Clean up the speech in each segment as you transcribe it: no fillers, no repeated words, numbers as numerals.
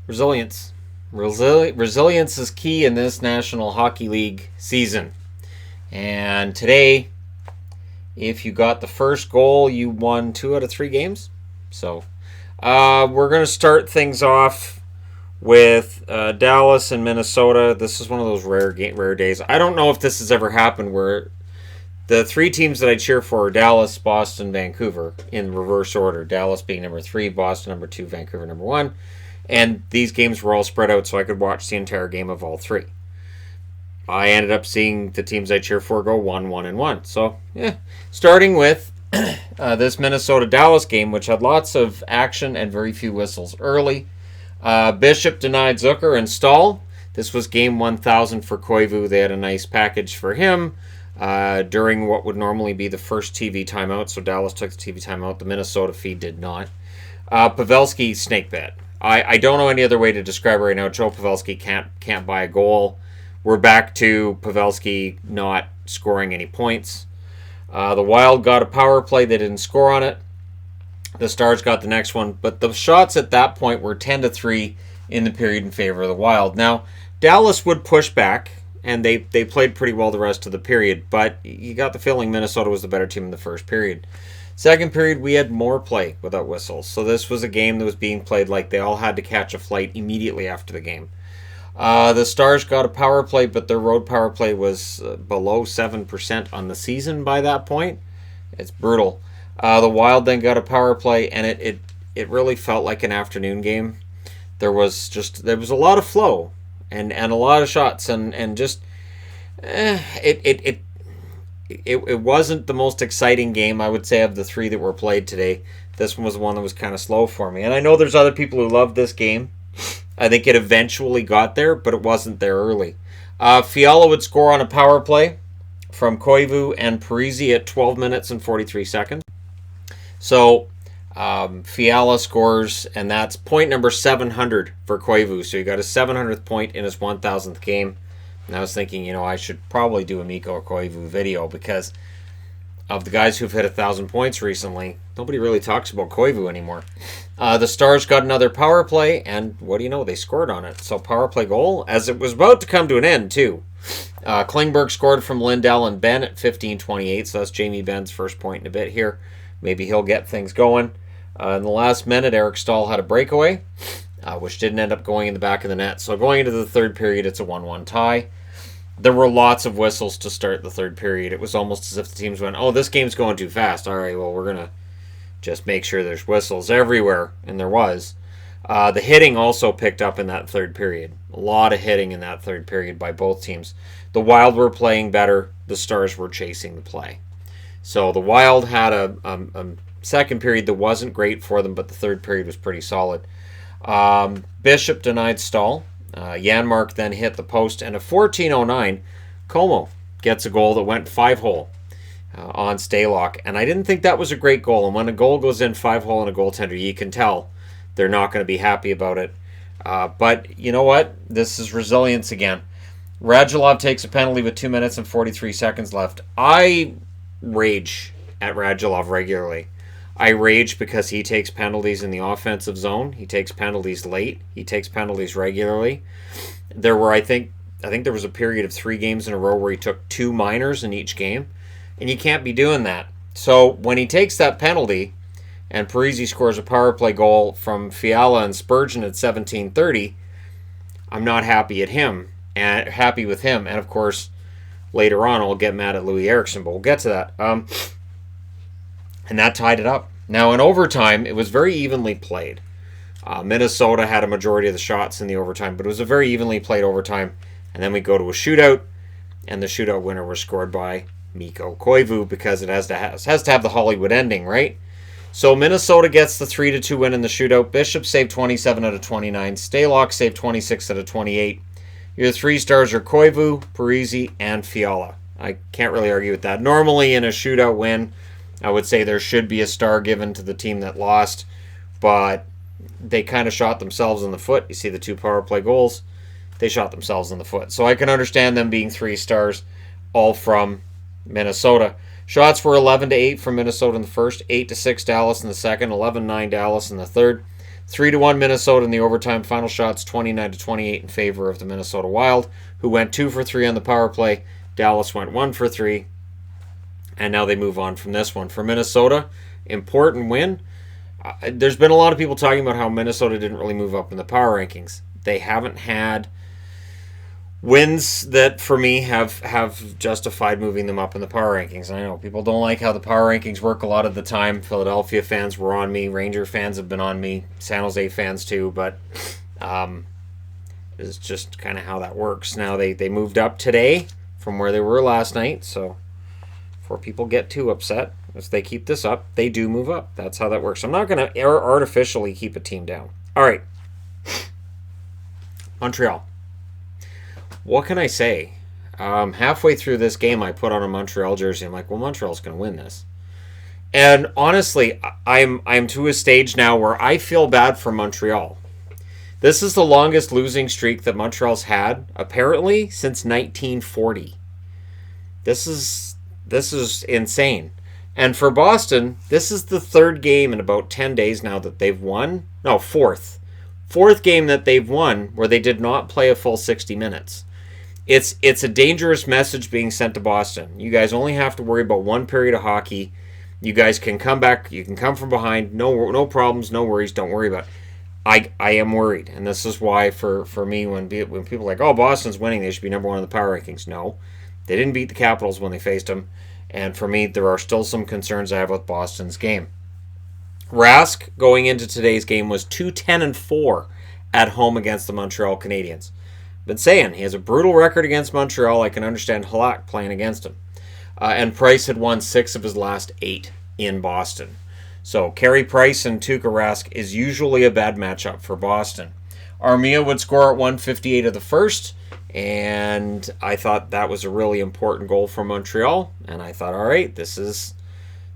Resilience. Resilience is key in this National Hockey League season. And today, if you got the first goal, you won 2 out of 3 games. So we're going to start things off with Dallas and Minnesota. This is one of those rare days. I don't know if this has ever happened where the 3 teams that I cheer for are Dallas, Boston, Vancouver in reverse order. Dallas being number 3, Boston number 2, Vancouver number 1. And these games were all spread out so I could watch the entire game of all 3. I ended up seeing the teams I cheer for go 1-1-1. So, yeah. Starting with this Minnesota-Dallas game, which had lots of action and very few whistles early. Bishop denied Zucker and Stahl. This was game 1000 for Koivu. They had a nice package for him during what would normally be the first TV timeout. So Dallas took the TV timeout. The Minnesota feed did not. Pavelski snake bet. I don't know any other way to describe it right now. Joe Pavelski can't buy a goal. We're back to Pavelski not scoring any points. The Wild got a power play. They didn't score on it. The Stars got the next one. But the shots at that point were 10-3 in the period in favor of the Wild. Now, Dallas would push back, and they played pretty well the rest of the period. But you got the feeling Minnesota was the better team in the first period. Second period, we had more play without whistles. So this was a game that was being played like they all had to catch a flight immediately after the game. The Stars got a power play, but their road power play was below 7% on the season by that point. It's brutal. The Wild then got a power play, and it really felt like an afternoon game. There was a lot of flow and a lot of shots, and just it wasn't the most exciting game, I would say, of the 3 that were played today. This one was the one that was kind of slow for me. And I know there's other people who love this game. I think it eventually got there, but it wasn't there early. Fiala would score on a power play from Koivu and Parise at 12 minutes and 43 seconds. So Fiala scores, and that's point number 700 for Koivu. So he got his 700th point in his 1000th game. And I was thinking, I should probably do a Mikko Koivu video because of the guys who've hit 1,000 points recently. Nobody really talks about Koivu anymore. The Stars got another power play, and what do you know? They scored on it. So power play goal, as it was about to come to an end, too. Klingberg scored from Lindell and Ben at 15:28, so that's Jamie Benn's first point in a bit here. Maybe he'll get things going. In the last minute, Eric Stahl had a breakaway, which didn't end up going in the back of the net. So going into the third period, it's a 1-1 tie. There were lots of whistles to start the third period. It was almost as if the teams went, this game's going too fast. All right, well, we're going to just make sure there's whistles everywhere, and there was. The hitting also picked up in that third period. A lot of hitting in that third period by both teams. The Wild were playing better. The Stars were chasing the play. So the Wild had a second period that wasn't great for them, but the third period was pretty solid. Bishop denied Stahl. Janmark then hit the post, and a 14:09, Como gets a goal that went 5-hole on Stalock. And I didn't think that was a great goal. And when a goal goes in 5-hole on a goaltender, you can tell they're not going to be happy about it. But you know what? This is resilience again. Radulov takes a penalty with 2 minutes and 43 seconds left. I rage at Radulov regularly. I rage because he takes penalties in the offensive zone. He takes penalties late. He takes penalties regularly. There were, I think there was a period of 3 games in a row where he took 2 minors in each game, and you can't be doing that. So when he takes that penalty, and Parise scores a power play goal from Fiala and Spurgeon at 17:30, I'm not happy with him. And of course, later on I'll get mad at Louis Eriksson, but we'll get to that. And that tied it up. Now, in overtime, it was very evenly played. Minnesota had a majority of the shots in the overtime, but it was a very evenly played overtime. And then we go to a shootout, and the shootout winner was scored by Mikko Koivu because it has to have the Hollywood ending, right? So Minnesota gets the 3-2 win in the shootout. Bishop saved 27 out of 29. Stalock saved 26 out of 28. Your 3 stars are Koivu, Parise, and Fiala. I can't really argue with that. Normally, in a shootout win, I would say there should be a star given to the team that lost, but they kind of shot themselves in the foot. You see the 2 power play goals. They shot themselves in the foot. So I can understand them being 3 stars, all from Minnesota. Shots were 11-8 from Minnesota in the first, 8-6 Dallas in the second, 11-9 Dallas in the third, 3-1 Minnesota in the overtime. Final shots 29-28 in favor of the Minnesota Wild, who went 2 for 3 on the power play. Dallas went 1 for 3, and now they move on from this one. For Minnesota, important win. There's been a lot of people talking about how Minnesota didn't really move up in the power rankings. They haven't had wins that, for me, have justified moving them up in the power rankings. I know people don't like how the power rankings work a lot of the time. Philadelphia fans were on me. Ranger fans have been on me. San Jose fans too. But it's just kind of how that works. Now they moved up today from where they were last night. So before people get too upset, if they keep this up, they do move up. That's how that works. I'm not going to artificially keep a team down. All right. Montreal. What can I say? Halfway through this game, I put on a Montreal jersey. I'm like, well, Montreal's going to win this. And honestly, I'm to a stage now where I feel bad for Montreal. This is the longest losing streak that Montreal's had, apparently, since 1940. This is insane. And for Boston, this is the third game in about 10 days now that they've won. No, fourth. Fourth game that they've won where they did not play a full 60 minutes. It's a dangerous message being sent to Boston. You guys only have to worry about one period of hockey. You guys can come back. You can come from behind. No problems, no worries. Don't worry about it. I am worried. And this is why for me, when people are like, oh, Boston's winning, they should be number one in the power rankings. No, they didn't beat the Capitals when they faced them. And for me, there are still some concerns I have with Boston's game. Rask, going into today's game, was 2-10-4 at home against the Montreal Canadiens. Been saying, he has a brutal record against Montreal. I can understand Halak playing against him. And Price had won 6 of his last 8 in Boston. So Carey Price and Tuukka Rask is usually a bad matchup for Boston. Armia would score at 1:58 of the first, and I thought that was a really important goal for Montreal. And I thought, all right, this is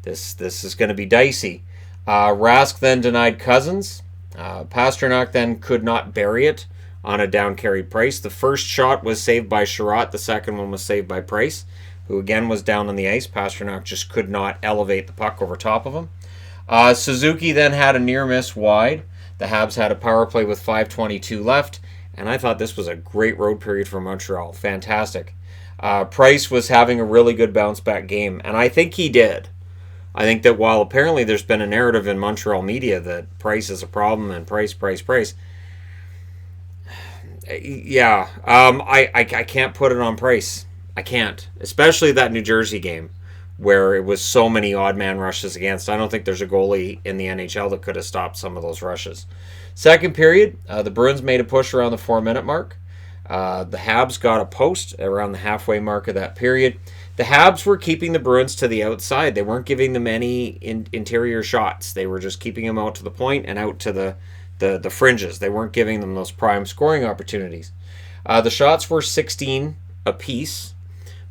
going to be dicey. Rask then denied Cousins. Pastrnak then could not bury it on a down Carey Price. The first shot was saved by Sherratt. The second one was saved by Price, who again was down on the ice. Pastrnak just could not elevate the puck over top of him. Suzuki then had a near miss wide. The Habs had a power play with 5:22 left, and I thought this was a great road period for Montreal. Fantastic. Price was having a really good bounce back game, and I think he did. I think that while apparently there's been a narrative in Montreal media that Price is a problem and Price. Yeah, I can't put it on Price. I can't. Especially that New Jersey game where it was so many odd man rushes against. I don't think there's a goalie in the NHL that could have stopped some of those rushes. Second period, the Bruins made a push around the 4-minute mark. The Habs got a post around the halfway mark of that period. The Habs were keeping the Bruins to the outside. They weren't giving them any interior shots. They were just keeping them out to the point and out to the fringes. They weren't giving them those prime scoring opportunities. The shots were 16 apiece,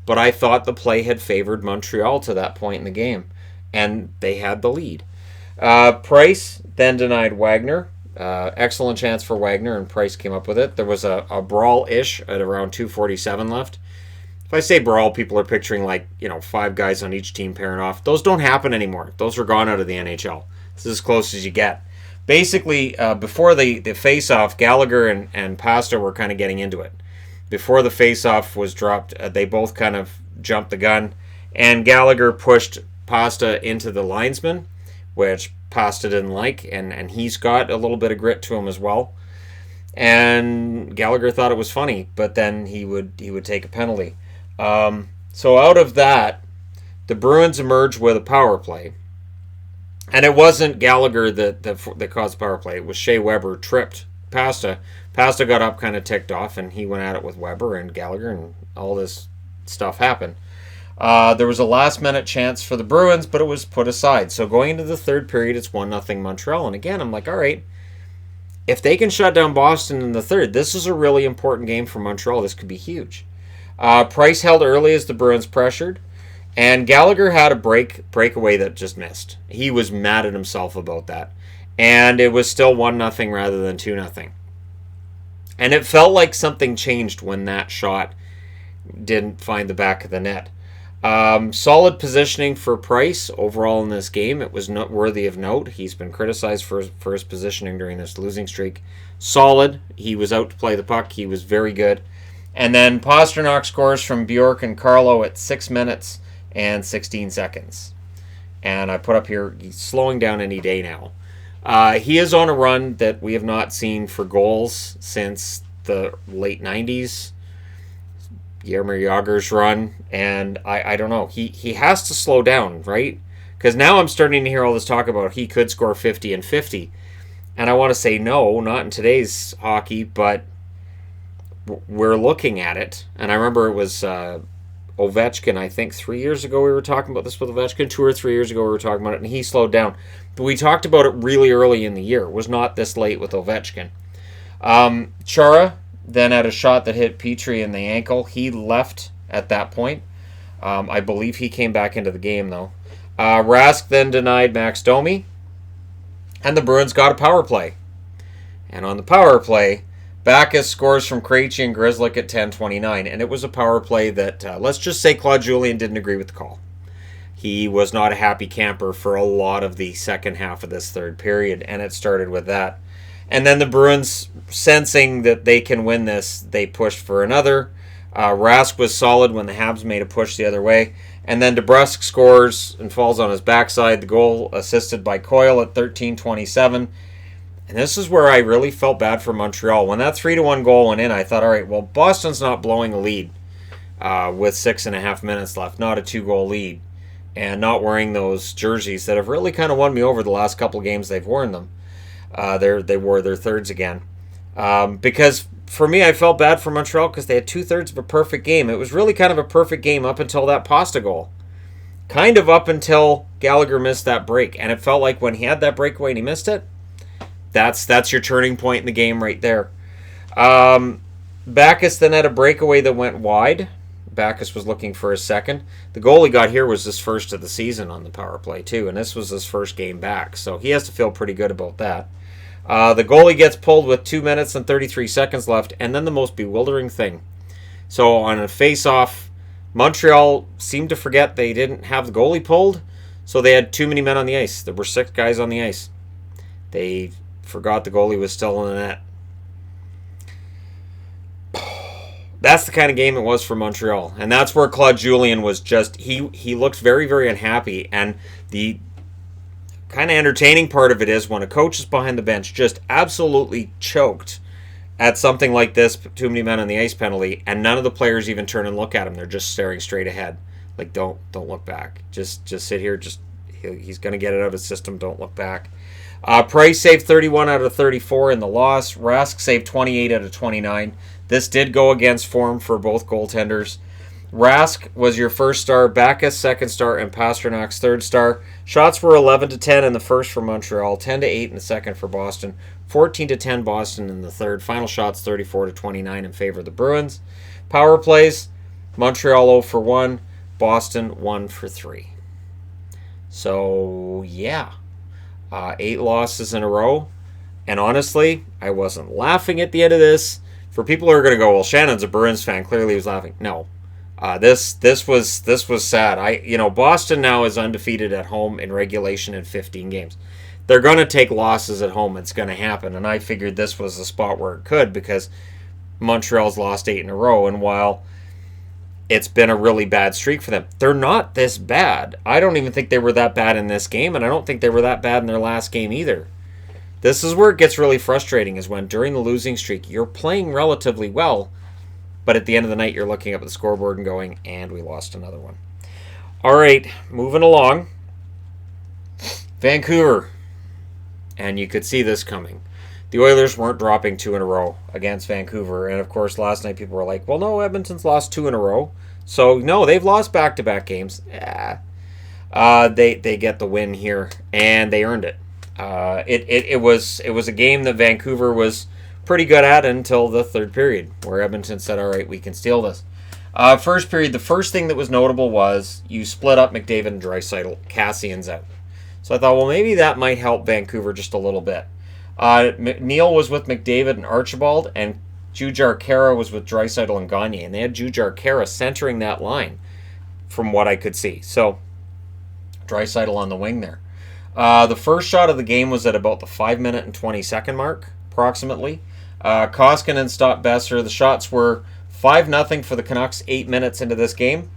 but I thought the play had favored Montreal to that point in the game, and they had the lead. Price then denied Wagner. Excellent chance for Wagner, and Price came up with it. There was a brawl-ish at around 2:47 left. If I say brawl, people are picturing 5 guys on each team pairing off. Those don't happen anymore. Those are gone out of the NHL. This is as close as you get. Basically, before the face-off, Gallagher and Pasta were kind of getting into it. Before the face-off was dropped, they both kind of jumped the gun, and Gallagher pushed Pasta into the linesman, which Pasta didn't like, and he's got a little bit of grit to him as well. And Gallagher thought it was funny, but then he would take a penalty. So out of that, the Bruins emerged with a power play. And it wasn't Gallagher that caused the power play. It was Shea Weber tripped Pasta. Pasta got up, kind of ticked off, and he went at it with Weber and Gallagher, and all this stuff happened. There was a last-minute chance for the Bruins, but it was put aside. So going into the third period, it's 1-0 Montreal. And again, I'm like, all right, if they can shut down Boston in the third, this is a really important game for Montreal. This could be huge. Price held early as the Bruins pressured, and Gallagher had a breakaway that just missed. He was mad at himself about that. And it was still 1-0 rather than 2-0. And it felt like something changed when that shot didn't find the back of the net. Solid positioning for Price overall in this game. It was not worthy of note. He's been criticized for his positioning during this losing streak. Solid. He was out to play the puck. He was very good. And then Pastrnak scores from Bjork and Carlo at 6 minutes and 16 seconds. And I put up here, he's slowing down any day now. He is on a run that we have not seen for goals since the late 90s. Jaromir Jagr's run. And I don't know. He has to slow down, right? Because now I'm starting to hear all this talk about he could score 50 and 50. And I want to say no, not in today's hockey, but we're looking at it. And I remember it was Ovechkin, I think 3 years ago we were talking about this with Ovechkin. 2 or 3 years ago we were talking about it, and he slowed down. But we talked about it really early in the year. It was not this late with Ovechkin. Chara then had a shot that hit Petrie in the ankle. He left at that point. I believe he came back into the game, though. Rask then denied Max Domi. And the Bruins got a power play. And on the power play, Backes scores from Krejci and Grzelcyk at 10:29. And it was a power play that, let's just say Claude Julien didn't agree with the call. He was not a happy camper for a lot of the second half of this third period. And it started with that. And then the Bruins, sensing that they can win this, they pushed for another. Rask was solid when the Habs made a push the other way. And then DeBrusk scores and falls on his backside. The goal assisted by Coyle at 13:27. And this is where I really felt bad for Montreal. When that 3-1 goal went in, I thought, all right, well, Boston's not blowing a lead with 6.5 minutes left. Not a 2-goal lead. And not wearing those jerseys that have really kind of won me over the last couple of games they've worn them. They wore their thirds again. Because for me, I felt bad for Montreal because they had 2/3 of a perfect game. It was really kind of a perfect game up until that Pasta goal. Kind of up until Gallagher missed that break. And it felt like when he had that breakaway and he missed it, that's your turning point in the game right there. Backes then had a breakaway that went wide. Backes was looking for a second. The goal he got here was his first of the season on the power play, too. And this was his first game back. So he has to feel pretty good about that. The goalie gets pulled with 2 minutes and 33 seconds left, and then the most bewildering thing. So on a face-off, Montreal seemed to forget they didn't have the goalie pulled, so they had too many men on the ice. There were 6 guys on the ice. They forgot the goalie was still in the net. That's the kind of game it was for Montreal, and that's where Claude Julien was just, he looked very, very unhappy, and the kind of entertaining part of it is when a coach is behind the bench just absolutely choked at something like this, too many men on the ice penalty, and none of the players even turn and look at him. They're just staring straight ahead. Like, don't look back. Just sit here. He's going to get it out of his system. Don't look back. Price saved 31 out of 34 in the loss. Rask saved 28 out of 29. This did go against form for both goaltenders. Rask was your first star, Backes second star, and Pasternak's third star. Shots were 11-10 in the first for Montreal, 10-8 in the second for Boston, 14-10 Boston in the third. Final shots 34-29 in favor of the Bruins. Power plays, Montreal 0 for 1, Boston 1 for 3. So, yeah, 8 losses in a row. And honestly, I wasn't laughing at the end of this. For people who are going to go, well, Shannon's a Bruins fan, clearly he was laughing. No. This was sad. Boston now is undefeated at home in regulation in 15 games. They're going to take losses at home. It's going to happen. And I figured this was a spot where it could because Montreal's lost 8 in a row. And while it's been a really bad streak for them, they're not this bad. I don't even think they were that bad in this game. And I don't think they were that bad in their last game either. This is where it gets really frustrating is when during the losing streak, you're playing relatively well. But at the end of the night, you're looking up at the scoreboard and going, and we lost another one. All right, moving along. Vancouver. And you could see this coming. The Oilers weren't dropping 2 in a row against Vancouver. And, of course, last night people were like, well, no, Edmonton's lost 2 in a row. So, no, they've lost back-to-back games. Yeah. They get the win here, and they earned it. It was a game that Vancouver was pretty good at until the third period, where Edmonton said, all right, we can steal this. First period, the first thing that was notable was you split up McDavid and Draisaitl. Cassian's out. So I thought, well, maybe that might help Vancouver just a little bit. Neal was with McDavid and Archibald, and Jujhar Khaira was with Draisaitl and Gagner, and they had Jujhar Khaira centering that line from what I could see. So, Draisaitl on the wing there. The first shot of the game was at about the 5-minute and 20-second mark, approximately. Koskinen stopped Besser. The shots were 5-0 for the Canucks 8 minutes into this game.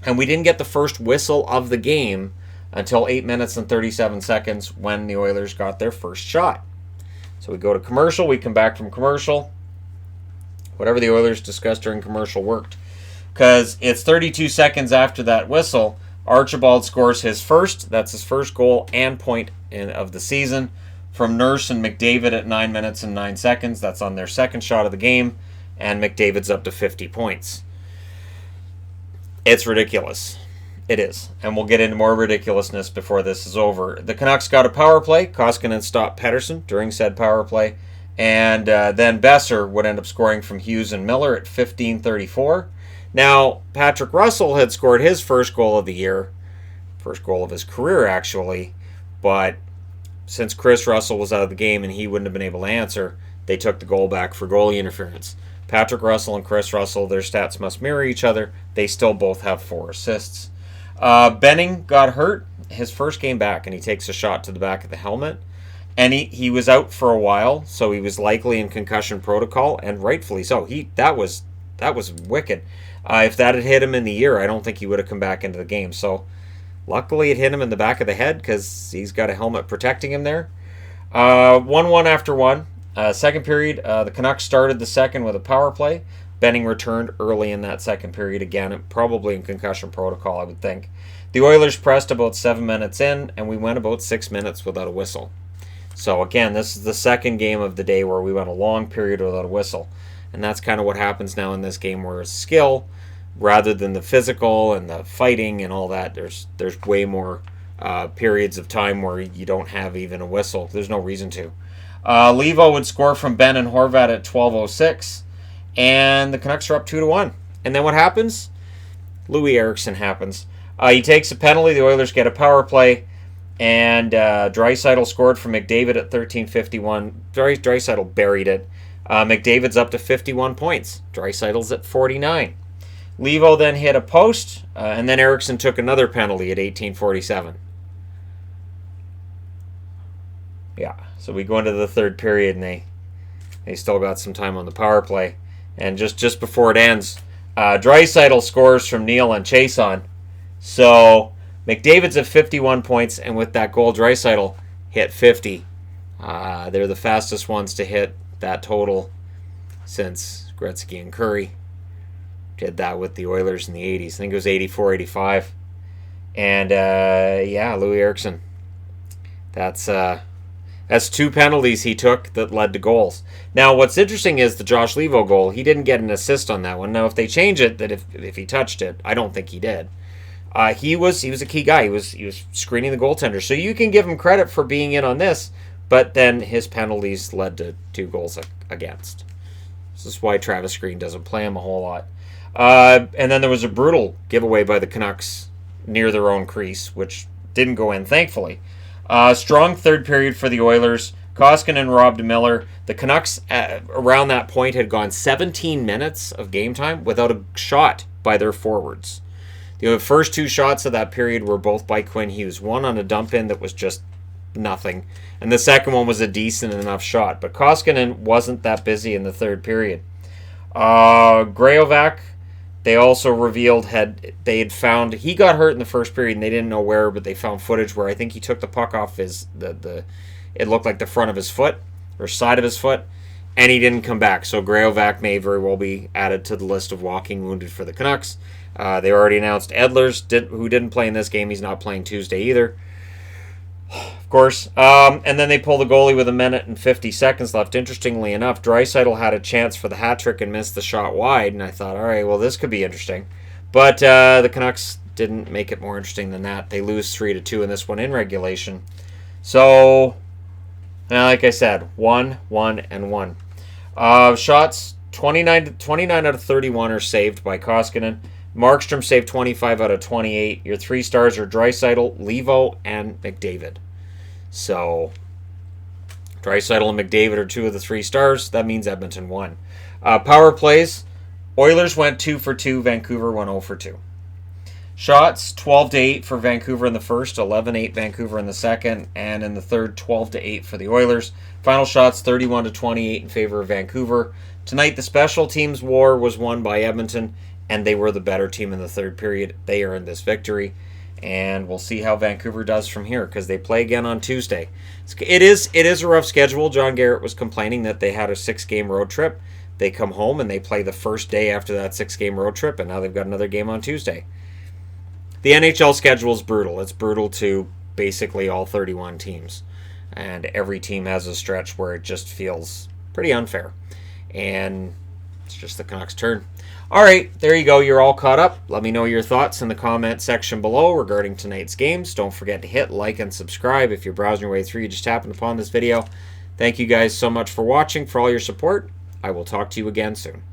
And we didn't get the first whistle of the game until 8 minutes and 37 seconds when the Oilers got their first shot. So we go to commercial. We come back from commercial. Whatever the Oilers discussed during commercial worked. Because it's 32 seconds after that whistle, Archibald scores his first. That's his first goal and point of the season from Nurse and McDavid at 9 minutes and 9 seconds. That's on their second shot of the game. And McDavid's up to 50 points. It's ridiculous. It is. And we'll get into more ridiculousness before this is over. The Canucks got a power play. Koskinen stopped Pettersson during said power play. And then Besser would end up scoring from Hughes and Miller at 15:34. Now, Patrick Russell had scored his first goal of the year. First goal of his career, actually. But since Chris Russell was out of the game and he wouldn't have been able to answer, they took the goal back for goalie interference. Patrick Russell and Chris Russell, their stats must mirror each other. They still both have 4 assists. Benning got hurt his first game back, and he takes a shot to the back of the helmet. And he was out for a while, so he was likely in concussion protocol, and rightfully so. That was wicked. If that had hit him in the ear, I don't think he would have come back into the game. So luckily it hit him in the back of the head because he's got a helmet protecting him there. 1-1 after one. Second period, the Canucks started the second with a power play. Benning returned early in that second period again, probably in concussion protocol, I would think. The Oilers pressed about 7 minutes in, and we went about 6 minutes without a whistle. So again, this is the second game of the day where we went a long period without a whistle. And that's kind of what happens now in this game, where it's skill rather than the physical and the fighting and all that. There's way more periods of time where you don't have even a whistle. There's no reason to. Levo would score from Ben and Horvat at 12:06, and the Canucks are up 2-1. And then what happens? Louis Eriksson happens. He takes a penalty. The Oilers get a power play, and Draisaitl scored from McDavid at 13:51. Draisaitl buried it. McDavid's up to 51 points. Draisaitl's at 49. Levo then hit a post, and then Eriksson took another penalty at 18:47. Yeah, so we go into the third period, and they still got some time on the power play. And just before it ends, Draisaitl scores from Neal and Chason. So McDavid's at 51 points, and with that goal, Draisaitl hit 50. They're the fastest ones to hit that total since Gretzky and Curry did that with the Oilers in the 80s. I think it was 84-85. And Louis Eriksson. That's 2 penalties he took that led to goals. Now, what's interesting is the Josh Levo goal. He didn't get an assist on that one. Now, if they change it, that if he touched it, I don't think he did. He was a key guy. He was screening the goaltender. So you can give him credit for being in on this, but then his penalties led to 2 goals against. This is why Travis Green doesn't play him a whole lot. And then there was a brutal giveaway by the Canucks near their own crease, which didn't go in, thankfully. Strong third period for the Oilers. Koskinen robbed Miller. The Canucks, around that point, had gone 17 minutes of game time without a shot by their forwards. The first 2 shots of that period were both by Quinn Hughes. One on a dump-in that was just nothing, and the second one was a decent enough shot. But Koskinen wasn't that busy in the third period. Graovac, they also revealed they had found, he got hurt in the first period and they didn't know where, but they found footage where I think he took the puck off it looked like the front of his foot or side of his foot, and he didn't come back. So Graovac may very well be added to the list of walking wounded for the Canucks. They already announced Edlers, who didn't play in this game. He's not playing Tuesday either, of course. And then they pull the goalie with 1 minute and 50 seconds left. Interestingly enough, Draisaitl had a chance for the hat trick and missed the shot wide, and I thought, all right, well, this could be interesting. But the Canucks didn't make it more interesting than that. They lose 3-2 in this one in regulation. So, now, like I said, 1-1-1. Shots, 29 out of 31 are saved by Koskinen. Markstrom saved 25 out of 28. Your 3 stars are Draisaitl, Levo, and McDavid. So, Draisaitl and McDavid are 2 of the 3 stars. That means Edmonton won. Power plays, Oilers went 2 for 2. Vancouver went 0 for 2. Shots 12-8 for Vancouver in the first, 11-8 Vancouver in the second, and in the third 12-8 for the Oilers. Final shots 31-28 in favor of Vancouver. Tonight the special teams war was won by Edmonton, and they were the better team in the third period. They earned this victory, and we'll see how Vancouver does from here because they play again on Tuesday. It is a rough schedule. John Garrett was complaining that they had a 6-game road trip. They come home and they play the first day after that 6-game road trip, and now they've got another game on Tuesday. The NHL schedule is brutal. It's brutal to basically all 31 teams. And every team has a stretch where it just feels pretty unfair. And it's just the Canucks' turn. All right, there you go. You're all caught up. Let me know your thoughts in the comment section below regarding tonight's games. Don't forget to hit like and subscribe. If you're browsing your way through, you just happened upon this video. Thank you guys so much for watching, for all your support. I will talk to you again soon.